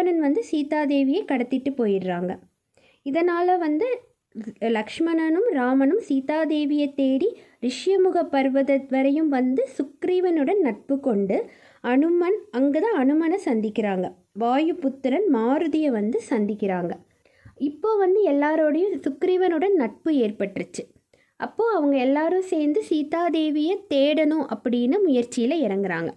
ராவணன் வந்து சீதாதேவியை கடத்திட்டு போயிடுறாங்க. இதனால் வந்து லக்ஷ்மணனும் ராமனும் சீதாதேவியை தேடி ரிஷ்யமுக பர்வத வரையும் வந்து சுக்ரீவனுடன் நட்பு கொண்டு அனுமன் அங்கே தான் அனுமனை சந்திக்கிறாங்க. வாயுபுத்திரன் மாருதியை வந்து சந்திக்கிறாங்க. இப்போ வந்து எல்லாரோடையும் சுக்ரீவனுடன் நட்பு ஏற்பட்டுருச்சு. அப்போது அவங்க எல்லாரும் சேர்ந்து சீதாதேவியை தேடணும் அப்படின்னு முயற்சியில் இறங்குறாங்க.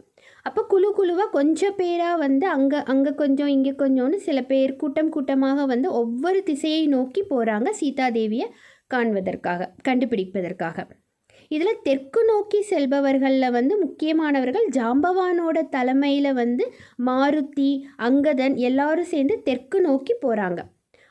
அப்போ குழுவாக கொஞ்சம் பேராக வந்து அங்கே கொஞ்சம் இங்கே கொஞ்சம்னு சில பேர் கூட்டமாக வந்து ஒவ்வொரு திசையை நோக்கி போகிறாங்க சீதாதேவியை கண்டுபிடிப்பதற்காக. இதில் தெற்கு நோக்கி செல்பவர்களில் வந்து முக்கியமானவர்கள் ஜாம்பவானோட தலைமையில் வந்து மாருதி, அங்கதன் எல்லாரும் சேர்ந்து தெற்கு நோக்கி போகிறாங்க.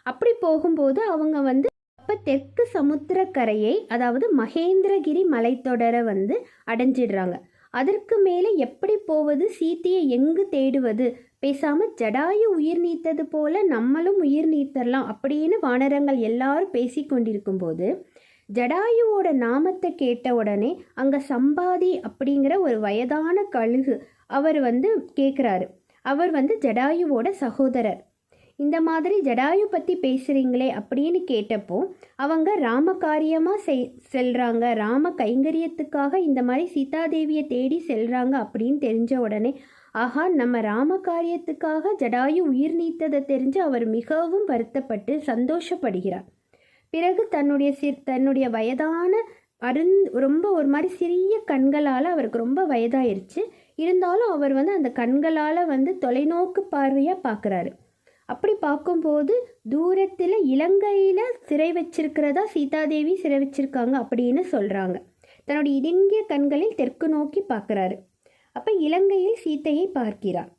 அப்படி போகும்போது அவங்க வந்து அப்போ தெற்கு சமுத்திரக்கரையை, அதாவது மகேந்திரகிரி மலைத்தொடரை வந்து அடைஞ்சிடுறாங்க. அதற்கு மேலே எப்படி போவது, சீத்தையை எங்கு தேடுவது, பேசாமல் ஜடாயு உயிர் நீத்தது போல நம்மளும் உயிர் நீத்தரலாம் அப்படின்னு வானரங்கள் எல்லாரும் பேசி கொண்டிருக்கும்போது ஜடாயுவோட நாமத்தை கேட்ட உடனே அங்கே சம்பாதி அப்படிங்கிற ஒரு வயதான கழுகு அவர் வந்து கேட்குறாரு. அவர் வந்து ஜடாயுவோட சகோதரர். இந்த மாதிரி ஜடாயு பற்றி பேசுகிறீங்களே அப்படின்னு கேட்டப்போ அவங்க ராம காரியமாக செல்கிறாங்க, ராம கைங்கரியத்துக்காக இந்த மாதிரி சீதாதேவியை தேடி செல்கிறாங்க அப்படின்னு தெரிஞ்ச உடனே ஆஹா, நம்ம ராம காரியத்துக்காக ஜடாயு உயிர் நீத்ததை தெரிஞ்சு அவர் மிகவும் வருத்தப்பட்டு சந்தோஷப்படுகிறார். பிறகு தன்னுடைய வயதான ரொம்ப ஒரு மாதிரி சிறிய கண்களால், அவருக்கு ரொம்ப வயதாயிருச்சு இருந்தாலும் அவர் வந்து அந்த கண்களால் வந்து தொலைநோக்கு பார்வையாக பார்க்குறாரு. அப்படி பார்க்கும்போது தூரத்தில் இலங்கையில் சிறை வச்சிருக்கிறதா சீதாதேவி சிறை வச்சிருக்காங்க அப்படின்னு சொல்கிறாங்க. தன்னுடைய இடுங்கிய கண்களில் தெற்கு நோக்கி பார்க்குறாரு. அப்போ இலங்கையில் சீத்தையை பார்க்கிறார்.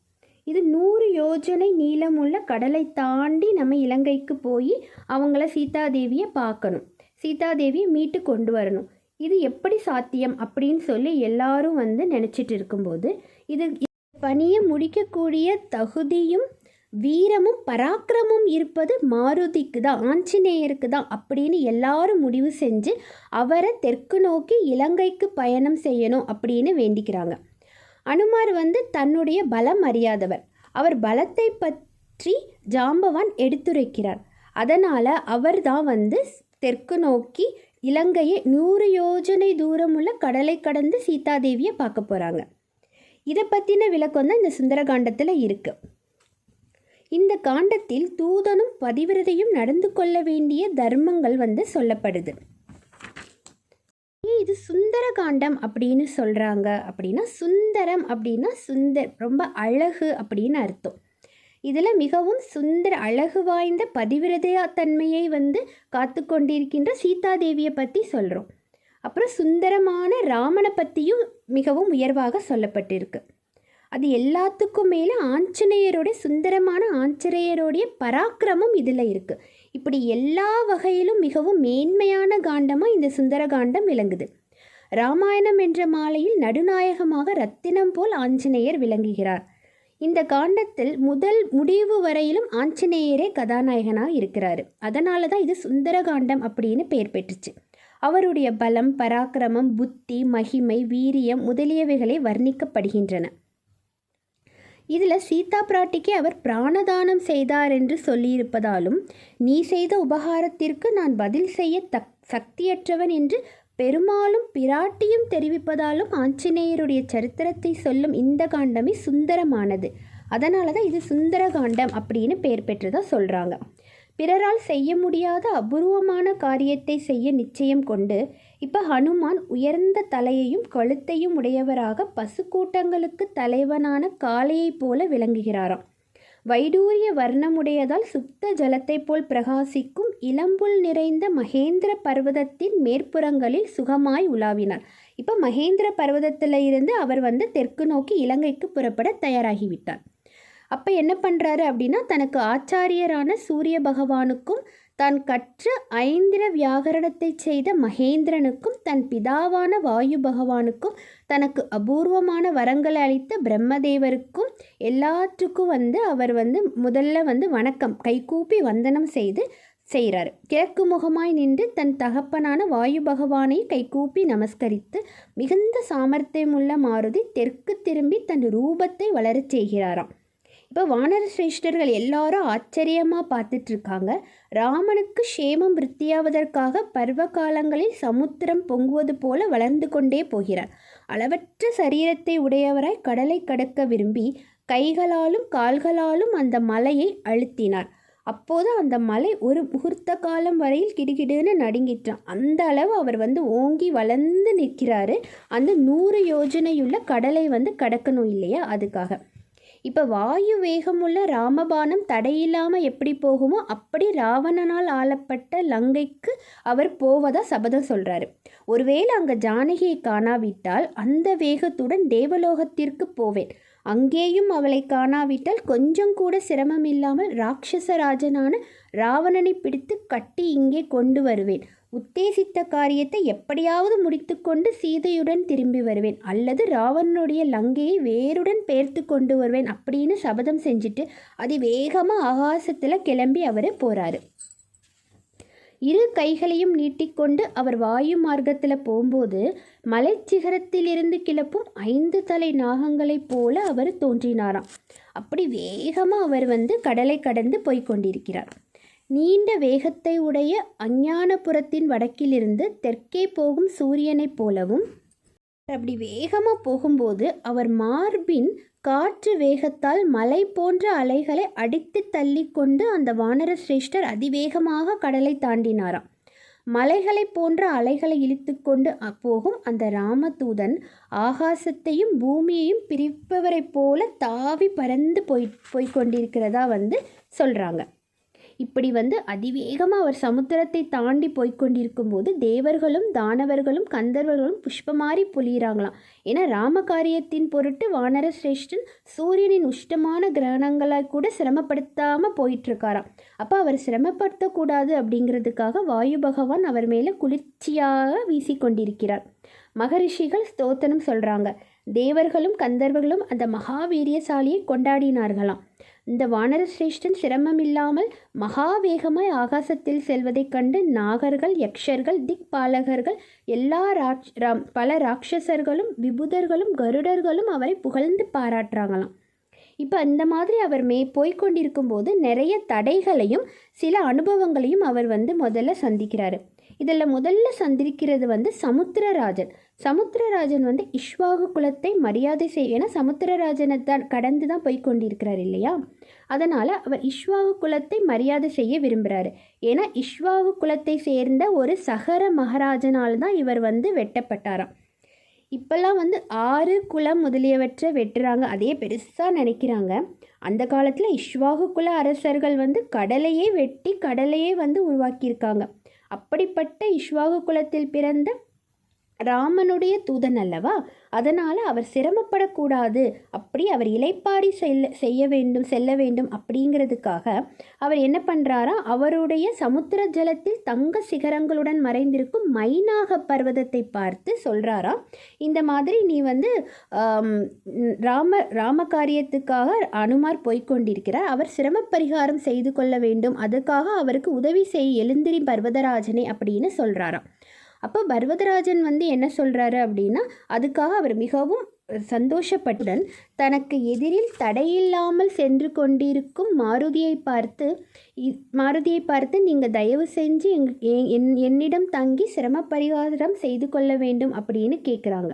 இது 100 யோஜனை நீளமுள்ள கடலை தாண்டி நம்ம இலங்கைக்கு போய் அவங்கள சீதாதேவியை பார்க்கணும், சீதாதேவியை மீட்டு கொண்டு வரணும். இது எப்படி சாத்தியம் அப்படின்னு சொல்லி எல்லாரும் வந்து நினச்சிட்டு இருக்கும்போது இது பணியை முடிக்கக்கூடிய தகுதியும் வீரமும் பராக்கிரமும் இருப்பது மாருதிக்கு தான், ஆஞ்சநேயருக்கு தான் அப்படின்னு எல்லாரும் முடிவு செஞ்சு அவரை தெற்கு நோக்கி இலங்கைக்கு பயணம் செய்யணும் அப்படின்னு வேண்டிக்கிறாங்க. அனுமார் வந்து தன்னுடைய பலம் அறியாதவர். அவர் பலத்தை பற்றி ஜாம்பவான் எடுத்துரைக்கிறார். அதனால் அவர் தான் வந்து தெற்கு நோக்கி இலங்கையை 100 யோஜனை தூரமுள்ள கடலை கடந்து சீதாதேவியை பார்க்க போகிறாங்க. இதை பற்றின விளக்கம் தான் இந்த சுந்தரகாண்டத்தில் இருக்குது. இந்த காண்டத்தில் தூதனும் பதிவிரதையும் நடந்து கொள்ள வேண்டிய தர்மங்கள் வந்து சொல்லப்படுது. இது சுந்தரகாண்டம் அப்படின்னு சொல்கிறாங்க அப்படின்னா, சுந்தரம் அப்படின்னா ரொம்ப அழகு அப்படின்னு அர்த்தம். இதில் மிகவும் அழகு வாய்ந்த பதிவிரதையா தன்மையை வந்து காத்து கொண்டிருக்கின்ற சீதாதேவியை பற்றி சொல்கிறோம். அப்புறம் சுந்தரமான ராமனை பற்றியும் மிகவும் உயர்வாக சொல்லப்பட்டிருக்கு. அது எல்லாத்துக்கும் மேலே சுந்தரமான ஆஞ்சநேயருடைய பராக்கிரமம் இதில் இருக்குது. இப்படி எல்லா வகையிலும் மிகவும் மேன்மையான காண்டமாக இந்த சுந்தரகாண்டம் விளங்குது. ராமாயணம் என்ற மாலையில் நடுநாயகமாக ரத்தினம் போல் ஆஞ்சநேயர் விளங்குகிறார். இந்த காண்டத்தில் முதல் முடிவு வரையிலும் ஆஞ்சநேயரே கதாநாயகனாக இருக்கிறார். அதனால தான் இது சுந்தரகாண்டம் அப்படின்னு பெயர் பெற்றுச்சு. அவருடைய பலம், பராக்கிரமம், புத்தி, மகிமை, வீரியம் முதலியவைகளை வர்ணிக்கப்படுகின்றன. இதில் சீதா பிராட்டிக்கு அவர் பிராணதானம் செய்தார் என்று சொல்லியிருப்பதாலும் நீ செய்த உபகாரத்திற்கு நான் பதில் செய்ய சக்தியற்றவன் என்று பெருமாளும் பிராட்டியும் தெரிவிப்பதாலும் ஆஞ்சநேயருடைய சரித்திரத்தை சொல்லும் இந்த காண்டமே சுந்தரமானது. அதனால தான் இது சுந்தரகாண்டம் அப்படின்னு பெயர் பெற்றதாக சொல்கிறாங்க. பிறரால் செய்ய முடியாத அபூர்வமான காரியத்தை செய்ய நிச்சயம் கொண்டு இப்போ ஹனுமான் உயர்ந்த தலையையும் கழுத்தையும் உடையவராக பசு கூட்டங்களுக்கு தலைவனான காளையை போல விளங்குகிறாராம். வைடூரிய வர்ணமுடையதால் சுத்த ஜலத்தை போல் பிரகாசிக்கும் இளம்புல் நிறைந்த மகேந்திர பர்வதத்தின் மேற்புறங்களில் சுகமாய் உலாவினார். இப்போ மகேந்திர பர்வதத்தில் இருந்து அவர் வந்து தெற்கு நோக்கி இலங்கைக்கு புறப்பட தயாராகிவிட்டார். அப்போ என்ன பண்ணுறாரு அப்படின்னா, தனக்கு ஆச்சாரியரான சூரிய பகவானுக்கும் தான் கற்ற ஐந்திர வியாகரணத்தை செய்த மகேந்திரனுக்கும் தன் பிதாவான வாயு பகவானுக்கும் தனக்கு அபூர்வமான வரங்களை அளித்த பிரம்மதேவருக்கும் எல்லாற்றுக்கும் வந்து அவர் வந்து முதல்ல வந்து வணக்கம் கைகூப்பி வந்தனம் செய்கிறார். கிழக்கு முகமாய் நின்று தன் தகப்பனான வாயு பகவானை கைகூப்பி நமஸ்கரித்து மிகுந்த சாமர்த்தியமுள்ள மாருதி தெற்கு திரும்பி தன் ரூபத்தை வளரச் செய்கிறாராம். இப்போ வானர சிரேஷ்டர்கள் எல்லாரும் ஆச்சரியமாக பார்த்துட்ருக்காங்க. ராமனுக்கு க்ஷேமம் விருத்தியாவதற்காக பருவ காலங்களில் சமுத்திரம் பொங்குவது போல வளர்ந்து கொண்டே போகிறார். அளவற்ற சரீரத்தை உடையவராய் கடலை கடக்க விரும்பி கைகளாலும் கால்களாலும் அந்த மலையை அழுத்தினார். அப்போது அந்த மலை ஒரு முகூர்த்த காலம் வரையில் கிடுகிடுன்னு நடுங்கிட்டான். அந்த அளவு அவர் ஓங்கி வளர்ந்து நிற்கிறாரு. அந்த 100 யோஜனையுள்ள கடலை கடக்கணும் இல்லையா, அதுக்காக. இப்போ வாயு வேகமுள்ள ராமபானம் தடையில்லாமல் எப்படி போகுமோ அப்படி ராவணனால் ஆளப்பட்ட லங்கைக்கு அவர் போவதா சபதம் சொல்கிறாரு. ஒருவேளை அங்கே ஜானகியை காணாவிட்டால் அந்த வேகத்துடன் தேவலோகத்திற்கு போவேன். அங்கேயும் அவளை காணாவிட்டால் கொஞ்சம் கூட சிரமம் இல்லாமல் ராட்சசராஜனான ராவணனை பிடித்து கட்டி இங்கே கொண்டு வருவேன். உத்தேசித்த காரியத்தை எப்படியாவது முடித்து கொண்டு சீதையுடன் திரும்பி வருவேன், அல்லது ராவணனுடைய லங்கையை வேருடன் பெயர்த்து கொண்டு வருவேன் அப்படின்னு சபதம் செஞ்சுட்டு அதிவேகமாக ஆகாசத்தில் கிளம்பி அவர் போகிறாரு. 2 கைகளையும் நீட்டிக்கொண்டு அவர் வாயு மார்க்கத்தில் போகும்போது மலைச்சிகரத்திலிருந்து கிளப்பும் 5 தலை நாகங்களைப் போல அவர் தோன்றினாராம். அப்படி வேகமாக அவர் கடலை கடந்து போய்கொண்டிருக்கிறார். நீண்ட வேகத்தை உடைய அஞ்ஞானபுரத்தின் வடக்கிலிருந்து தெற்கே போகும் சூரியனைப் போலவும் அப்படி வேகமாக போகும்போது அவர் மார்பின் காற்று வேகத்தால் மலை போன்ற அலைகளை அடித்து தள்ளி கொண்டு அந்த வானர சிரேஷ்டர் அதிவேகமாக கடலை தாண்டினாராம். மலைகளை போன்ற அலைகளை இழுத்து கொண்டு போகும் அந்த ராமதூதன் ஆகாசத்தையும் பூமியையும் பிரிப்பவரைப் போல தாவி பறந்து போய்கொண்டிருக்கிறதா சொல்கிறாங்க. இப்படி அதிவேகமாக அவர் சமுத்திரத்தை தாண்டி போய்கொண்டிருக்கும் போது தேவர்களும் தானவர்களும் கந்தர்வர்களும் புஷ்பமாரி பொழியிறாங்களாம். ஏன்னா ராமகாரியத்தின் பொருட்டு வானர சிரேஷ்டன் சூரியனின் உஷ்டமான கிரகணங்களால் கூட சிரமப்படுத்தாமல் போயிட்டுருக்காராம். அப்போ அவர் சிரமப்படுத்தக்கூடாது அப்படிங்கிறதுக்காக வாயு பகவான் அவர் மேலே குளிர்ச்சியாக வீசிக்கொண்டிருக்கிறார். மகரிஷிகள் ஸ்தோத்திரம் சொல்கிறாங்க. தேவர்களும் கந்தர்வர்களும் அந்த மகாவீரியசாலியை கொண்டாடினார்களாம். இந்த வானர சிரேஷ்டன் சிரமமில்லாமல் மகாவேகமாய் ஆகாசத்தில் செல்வதைக் கண்டு நாகர்கள், யக்ஷர்கள், திக்பாலகர்கள், பல ராட்சசர்களும் விபுதர்களும் கருடர்களும் அவரை புகழ்ந்து பாராட்டுறாங்களாம். இப்போ அந்த மாதிரி அவர் போய்கொண்டிருக்கும் போது நிறைய தடைகளையும் சில அனுபவங்களையும் அவர் முதல்ல சந்திக்கிறாரு. இதில் முதல்ல சந்திக்கிறது சமுத்திரராஜன். சமுத்திரராஜன் இஷ்வாகு குலத்தை மரியாதை ஏன்னா சமுத்திரராஜனை கடந்து தான் போய்கொண்டிருக்கிறார் இல்லையா, அதனால் அவர் இஷ்வாகு குலத்தை மரியாதை செய்ய விரும்புகிறாரு. ஏன்னா இஷ்வாகு குலத்தை சேர்ந்த ஒரு சகர மகாராஜனால் தான் இவர் வெட்டப்பட்டாராம். இப்போல்லாம் 6 குலம் முதலியவற்றை வெட்டுறாங்க, அதே பெருசாக நினைக்கிறாங்க. அந்த காலத்தில் இஷ்வாகு குல அரசர்கள் கடலையே வெட்டி கடலையே உருவாக்கியிருக்காங்க. அப்படிப்பட்ட இஷ்வாகு குலத்தில் பிறந்த ராமனுடைய தூதன் அல்லவா, அதனால் அவர் சிரமப்படக்கூடாது, அப்படி அவர் இளைப்பாரி செல்ல வேண்டும் அப்படிங்கிறதுக்காக அவர் என்ன பண்ணுறாரா, அவருடைய சமுத்திர ஜலத்தில் தங்க சிகரங்களுடன் மறைந்திருக்கும் மைனாக பர்வதத்தை பார்த்து சொல்கிறாரா, இந்த மாதிரி நீ ராம காரியத்துக்காக அனுமார் போய்கொண்டிருக்கிறார், அவர் சிரம பரிகாரம் செய்து கொள்ள வேண்டும், அதுக்காக அவருக்கு உதவி செய் எழுந்திரி பர்வதராஜனே அப்படின்னு சொல்கிறாராம். அப்போ பர்வதராஜன் என்ன சொல்கிறாரு அப்படின்னா, அதுக்காக அவர் மிகவும் சந்தோஷப்பட்டுடன் தனக்கு எதிரில் தடையில்லாமல் சென்று கொண்டிருக்கும் மாருதியை பார்த்து நீங்கள் தயவு செஞ்சு என்னிடம் தங்கி சிரம பரிகாரம் செய்து கொள்ள வேண்டும் அப்படின்னு கேட்குறாங்க.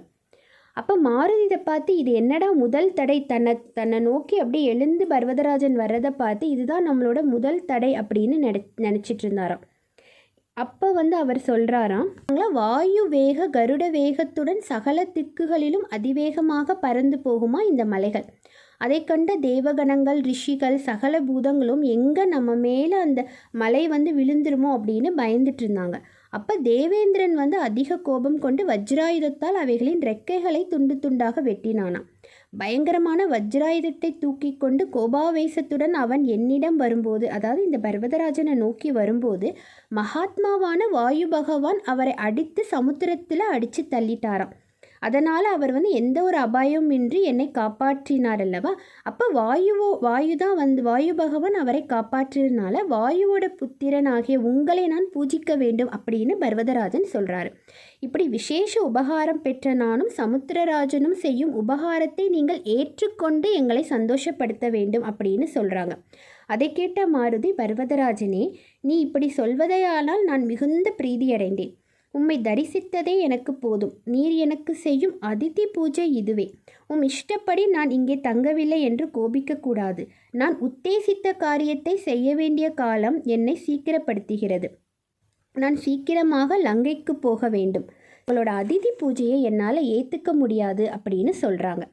அப்போ மாருதி இதை பார்த்து இது என்னடா முதல் தடை, தன்னை நோக்கி அப்படியே எழுந்து பர்வதராஜன் வர்றதை பார்த்து இதுதான் நம்மளோட முதல் தடை அப்படின்னு நினச்சிட்டு இருந்தாராம். அப்போ அவர் சொல்கிறாராம், வாயு வேக கருட வேகத்துடன் சகல திக்குகளிலும் அதிவேகமாக பறந்து போகுமா இந்த மலைகள். அதை கண்ட தேவகணங்கள், ரிஷிகள், சகல பூதங்களும் எங்கே நம்ம மேலே அந்த மலை விழுந்துருமோ அப்படின்னு பயந்துட்டு இருந்தாங்க. அப்போ தேவேந்திரன் அதிக கோபம் கொண்டு வஜ்ராயுதத்தால் அவைகளின் ரெக்கைகளை துண்டு துண்டாக வெட்டினானாம். பயங்கரமான வஜ்ராயுதத்தை தூக்கி கொண்டு கோபாவேசத்துடன் அவன் என்னிடம் வரும்போது, அதாவது இந்த பர்வதராஜனை நோக்கி வரும்போது, மகாத்மாவான வாயு பகவான் அவரை அடித்து சமுத்திரத்தில் அடித்து தள்ளிட்டாராம். அதனால் அவர் வந்து எந்த ஒரு அபாயமின்றி என்னை காப்பாற்றினார் அல்லவா. அப்போ வாயு தான் வந்து வாயு பகவான் அவரை காப்பாற்றினால வாயுவோட புத்திரன் ஆகிய உங்களை நான் பூஜிக்க வேண்டும் அப்படின்னு பர்வதராஜன் சொல்கிறாரு. இப்படி விசேஷ உபகாரம் பெற்ற நானும் சமுத்திரராஜனும் செய்யும் உபகாரத்தை நீங்கள் ஏற்றுக்கொண்டு எங்களை சந்தோஷப்படுத்த வேண்டும் அப்படின்னு சொல்கிறாங்க. அதை கேட்ட மாருதி, பர்வதராஜனே, நீ இப்படி சொல்வதையானால் நான் மிகுந்த பிரீதியடைந்தேன். உம்மை தரிசித்ததே எனக்கு போதும். நீர் எனக்கு செய்யும் அதிதி பூஜை இதுவே. இஷ்டப்படி நான் இங்கே தங்கவில்லை என்று கோபிக்கக்கூடாது. நான் உத்தேசித்த காரியத்தை செய்ய வேண்டிய காலம் என்னை சீக்கிரப்படுத்துகிறது. நான் சீக்கிரமாக லங்கைக்கு போக வேண்டும். உங்களோட அதிதி பூஜையை என்னால் ஏற்றுக்க முடியாது அப்படின்னு சொல்கிறாங்க.